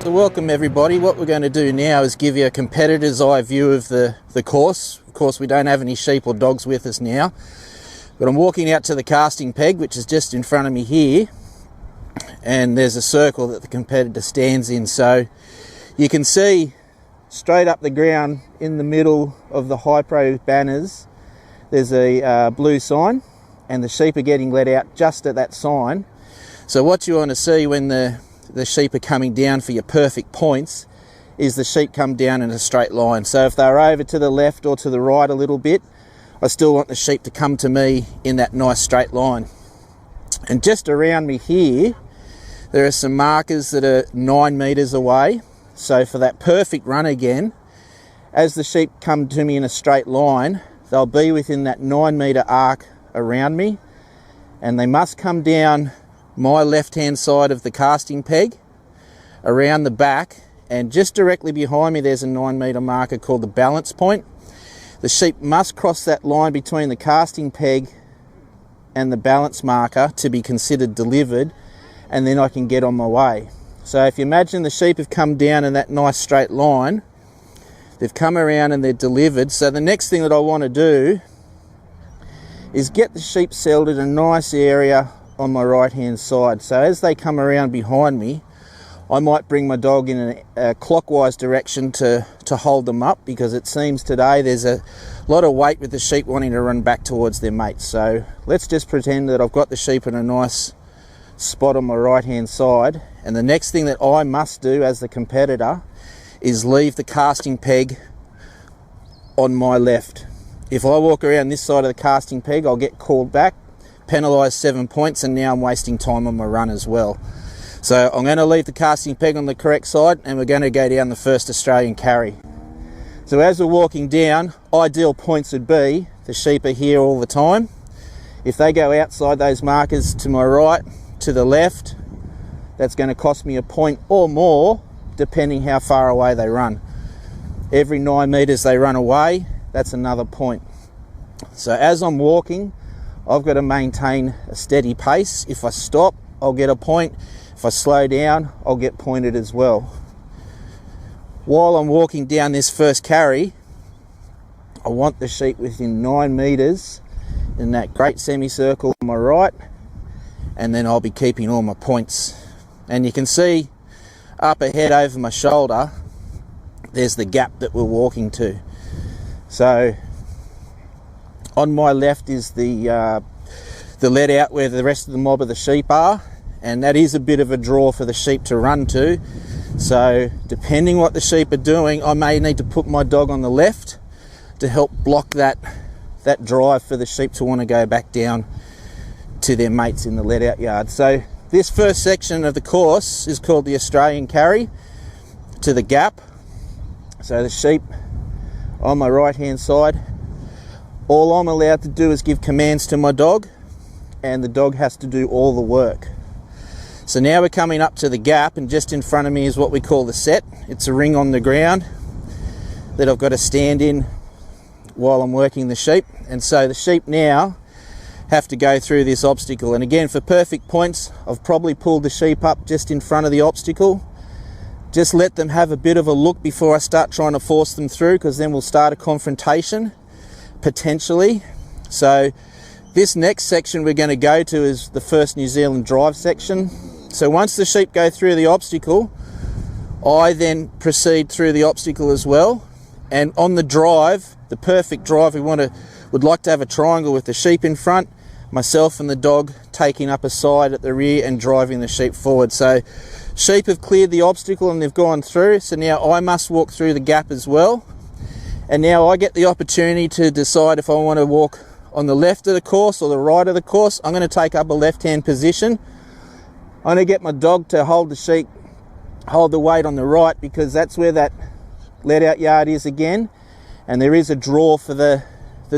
So welcome everybody. What we're going to do now is give you a competitor's eye view of the course. Of course, we don't have any sheep or dogs with us now, but I'm walking out to the casting peg, which is just in front of me here, and there's a circle that the competitor stands in. So you can see straight up the ground in the middle of the high pro banners, there's a blue sign, and the sheep are getting let out just at that sign. So what you want to see when the sheep are coming down for your perfect points is the sheep come down in a straight line. So if they're over to the left or to the right a little bit, I still want the sheep to come to me in that nice straight line. And just around me here, there are some markers that are 9 meters away. So for that perfect run again, as the sheep come to me in a straight line, they'll be within that 9 meter arc around me, and they must come down my left hand side of the casting peg around the back, and just directly behind me there's a 9 meter marker called the balance point. The sheep must cross that line between the casting peg and the balance marker to be considered delivered, and then I can get on my way. So if you imagine the sheep have come down in that nice straight line, they've come around and they're delivered. So the next thing that I want to do is get the sheep settled in a nice area on my right hand side. So as they come around behind me, I might bring my dog in a clockwise direction to hold them up, because it seems today there's a lot of weight with the sheep wanting to run back towards their mates. So let's just pretend that I've got the sheep in a nice spot on my right hand side, and the next thing that I must do as the competitor is leave the casting peg on my left. If I walk around this side of the casting peg, I'll get called back, penalised 7 points, and now I'm wasting time on my run as well. So I'm going to leave the casting peg on the correct side, and we're going to go down the first Australian carry. So as we're walking down, ideal points would be the sheep are here all the time. If they go outside those markers to my right, to the left, that's going to cost me a point or more, depending how far away they run. Every 9 meters they run away, that's another point. So as I'm walking, I've got to maintain a steady pace. If I stop, I'll get a point. If I slow down, I'll get pointed as well. While I'm walking down this first carry, I want the sheep within 9 meters in that great semicircle on my right, and then I'll be keeping all my points. And you can see up ahead over my shoulder, there's the gap that we're walking to. So on my left is the let out where the rest of the mob of the sheep are, and that is a bit of a draw for the sheep to run to. So depending what the sheep are doing, I may need to put my dog on the left to help block that drive for the sheep to want to go back down to their mates in the let out yard. So this first section of the course is called the Australian carry to the gap. So the sheep on my right hand side, all I'm allowed to do is give commands to my dog, and the dog has to do all the work. So now we're coming up to the gap, and just in front of me is what we call the set. It's a ring on the ground that I've got to stand in while I'm working the sheep. And so the sheep now have to go through this obstacle. And again, for perfect points, I've probably pulled the sheep up just in front of the obstacle. Just let them have a bit of a look before I start trying to force them through, because then we'll start a confrontation, potentially. So this next section we're going to go to is the first New Zealand drive section. So once the sheep go through the obstacle, I then proceed through the obstacle as well. And on the drive, the perfect drive, would like to have a triangle with the sheep in front, myself and the dog taking up a side at the rear and driving the sheep forward. So sheep have cleared the obstacle and they've gone through, so now I must walk through the gap as well. And now I get the opportunity to decide if I want to walk on the left of the course or the right of the course. I'm going to take up a left-hand position. I'm going to get my dog to hold the sheep, hold the weight on the right, because that's where that let-out yard is again, and there is a draw for the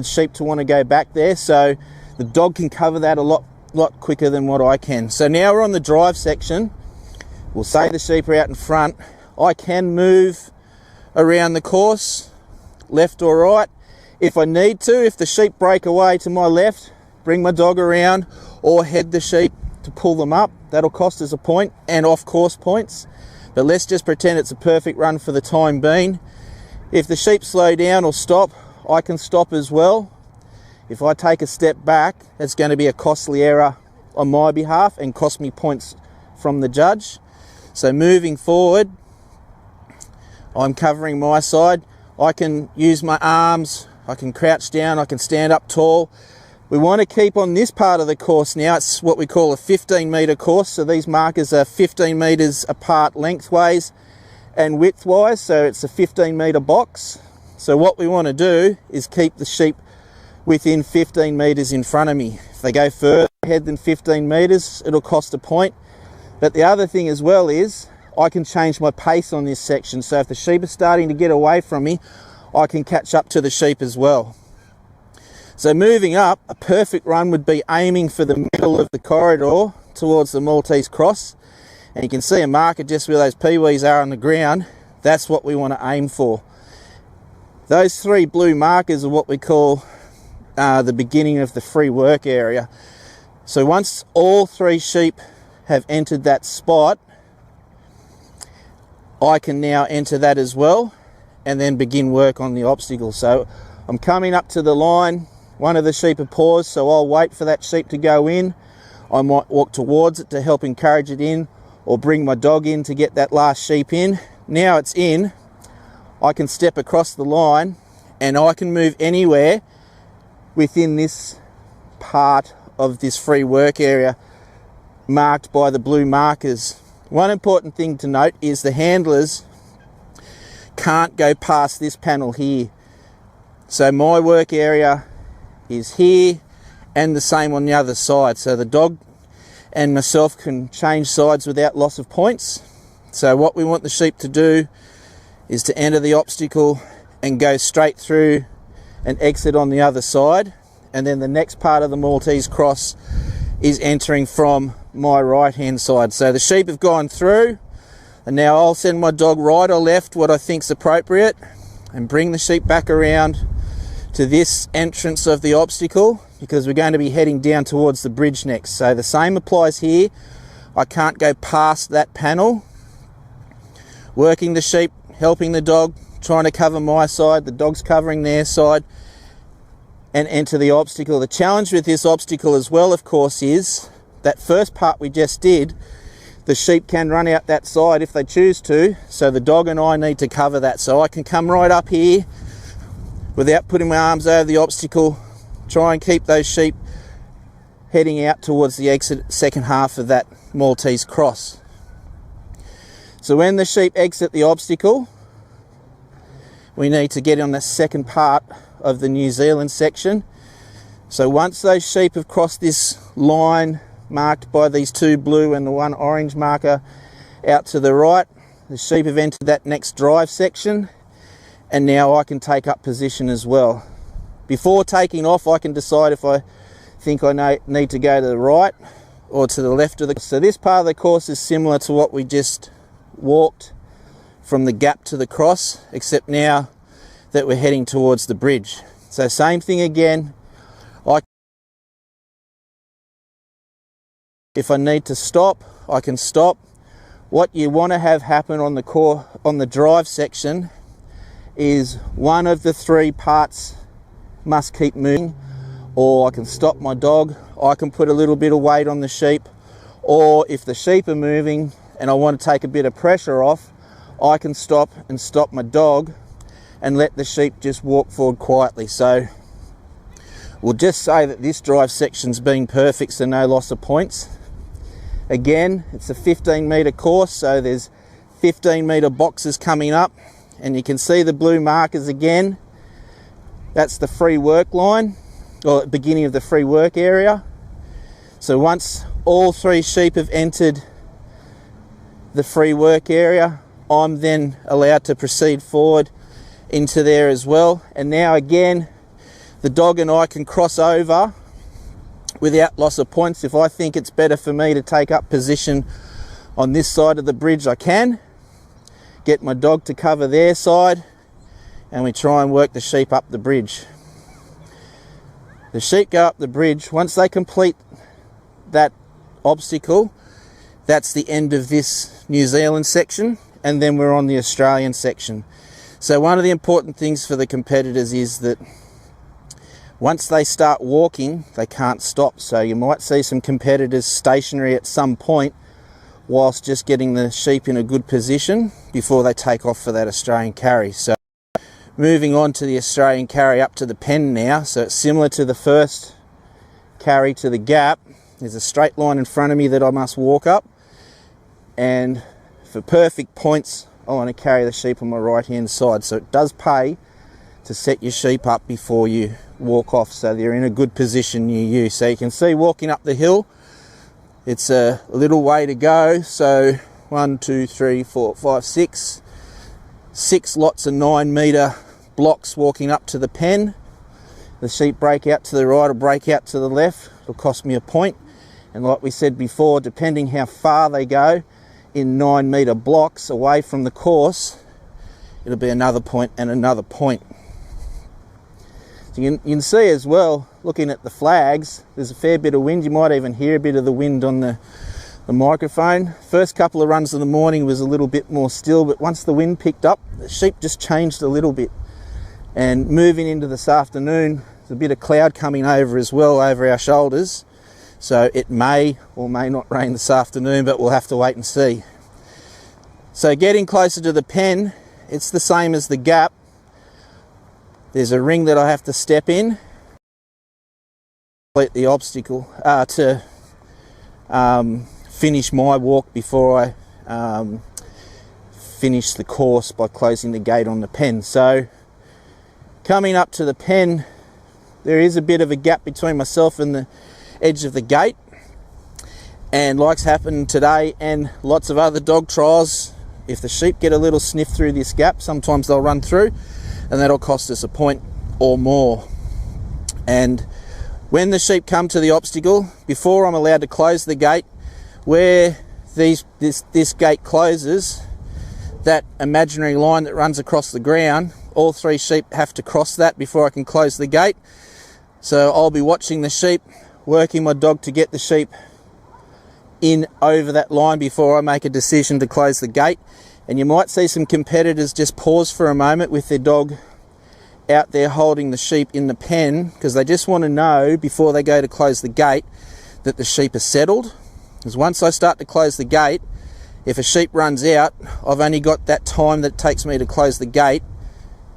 sheep to want to go back there, so the dog can cover that a lot quicker than what I can. So now we're on the drive section. We'll say the sheep are out in front. I can move around the course, left or right, if I need to. If the sheep break away to my left, bring my dog around or head the sheep to pull them up. That'll cost us a point and off course points. But let's just pretend it's a perfect run for the time being. If the sheep slow down or stop, I can stop as well. If I take a step back, it's going to be a costly error on my behalf and cost me points from the judge. So moving forward, I'm covering my side. I can use my arms, I can crouch down, I can stand up tall. We want to keep on this part of the course now. It's what we call a 15 metre course. So these markers are 15 metres apart lengthways and widthwise. So it's a 15 metre box. So what we want to do is keep the sheep within 15 metres in front of me. If they go further ahead than 15 metres, it'll cost a point. But the other thing as well is I can change my pace on this section. So if the sheep are starting to get away from me, I can catch up to the sheep as well. So moving up, a perfect run would be aiming for the middle of the corridor towards the Maltese cross. And you can see a marker just where those peewees are on the ground. That's what we want to aim for. Those three blue markers are what we call the beginning of the free work area. So once all three sheep have entered that spot, I can now enter that as well and then begin work on the obstacle. So I'm coming up to the line. One of the sheep have paused, so I'll wait for that sheep to go in. I might walk towards it to help encourage it in, or bring my dog in to get that last sheep in. Now it's in, I can step across the line and I can move anywhere within this part of this free work area marked by the blue markers. One important thing to note is the handlers can't go past this panel here. So my work area is here and the same on the other side. So the dog and myself can change sides without loss of points. So what we want the sheep to do is to enter the obstacle and go straight through and exit on the other side. And then the next part of the Maltese cross is entering from my right hand side. So the sheep have gone through, and now I'll send my dog right or left, what I think's appropriate, and bring the sheep back around to this entrance of the obstacle, because we're going to be heading down towards the bridge next. So the same applies here. I can't go past that panel. Working the sheep, helping the dog, trying to cover my side, the dog's covering their side, and enter the obstacle. The challenge with this obstacle as well, of course, is that first part we just did, the sheep can run out that side if they choose to, so the dog and I need to cover that. So I can come right up here without putting my arms over the obstacle, try and keep those sheep heading out towards the exit second half of that Maltese cross. So when the sheep exit the obstacle, we need to get on the second part of the New Zealand section. So once those sheep have crossed this line marked by these two blue and the one orange marker out to the right, the sheep have entered that next drive section, and now I can take up position as well. Before taking off, I can decide if I think I need to go to the right or to the left of the. So this part of the course is similar to what we just walked from the gap to the cross, except now that we're heading towards the bridge. So same thing again. If I need to stop, I can stop. What you want to have happen on the drive section is one of the three parts must keep moving, or I can stop my dog, I can put a little bit of weight on the sheep, or if the sheep are moving and I want to take a bit of pressure off, I can stop and stop my dog and let the sheep just walk forward quietly. So we'll just say that this drive section's been perfect, so no loss of points. Again, it's a 15 metre course, so there's 15 metre boxes coming up, and you can see the blue markers again. That's the free work line, or beginning of the free work area. So once all three sheep have entered the free work area, I'm then allowed to proceed forward into there as well. And now again, the dog and I can cross over without loss of points. If I think it's better for me to take up position on this side of the bridge, I can. Get my dog to cover their side, and we try and work the sheep up the bridge. The sheep go up the bridge. Once they complete that obstacle, that's the end of this New Zealand section, and then we're on the Australian section. So one of the important things for the competitors is that once they start walking, they can't stop. So you might see some competitors stationary at some point whilst just getting the sheep in a good position before they take off for that Australian carry. So moving on to the Australian carry up to the pen now. So it's similar to the first carry to the gap. There's a straight line in front of me that I must walk up, and for perfect points I want to carry the sheep on my right hand side. So it does pay to set your sheep up before you walk off so they're in a good position near you. So you can see walking up the hill, it's a little way to go. So 1, 2, 3, 4, 5, 6 lots of 9 metre blocks walking up to the pen. The sheep break out to the right or break out to the left, it'll cost me a point. And like we said before, depending how far they go in 9 metre blocks away from the course, it'll be another point and another point. So you can see as well, looking at the flags, there's a fair bit of wind. You might even hear a bit of the wind on the microphone. First couple of runs of the morning was a little bit more still, but once the wind picked up, the sheep just changed a little bit. And moving into this afternoon, there's a bit of cloud coming over as well over our shoulders. So it may or may not rain this afternoon, but we'll have to wait and see. So getting closer to the pen, it's the same as the gap. There's a ring that I have to step in, complete the obstacle to finish my walk before I finish the course by closing the gate on the pen. So coming up to the pen, there is a bit of a gap between myself and the edge of the gate, and like's happened today and lots of other dog trials, if the sheep get a little sniff through this gap, sometimes they'll run through, and that'll cost us a point or more. And when the sheep come to the obstacle, before I'm allowed to close the gate, where this gate closes, that imaginary line that runs across the ground, all 3 sheep have to cross that before I can close the gate. So I'll be watching the sheep, working my dog to get the sheep in over that line before I make a decision to close the gate. And you might see some competitors just pause for a moment with their dog out there holding the sheep in the pen, because they just want to know before they go to close the gate that the sheep are settled. Because once I start to close the gate, if a sheep runs out, I've only got that time that it takes me to close the gate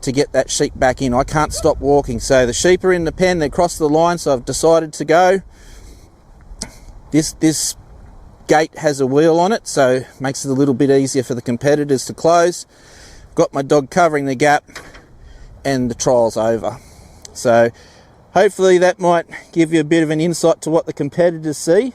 to get that sheep back in. I can't stop walking. So the sheep are in the pen, they crossed the line, so I've decided to go. This gate has a wheel on it, so it makes it a little bit easier for the competitors to close. Got my dog covering the gap, and the trial's over. So hopefully that might give you a bit of an insight to what the competitors see.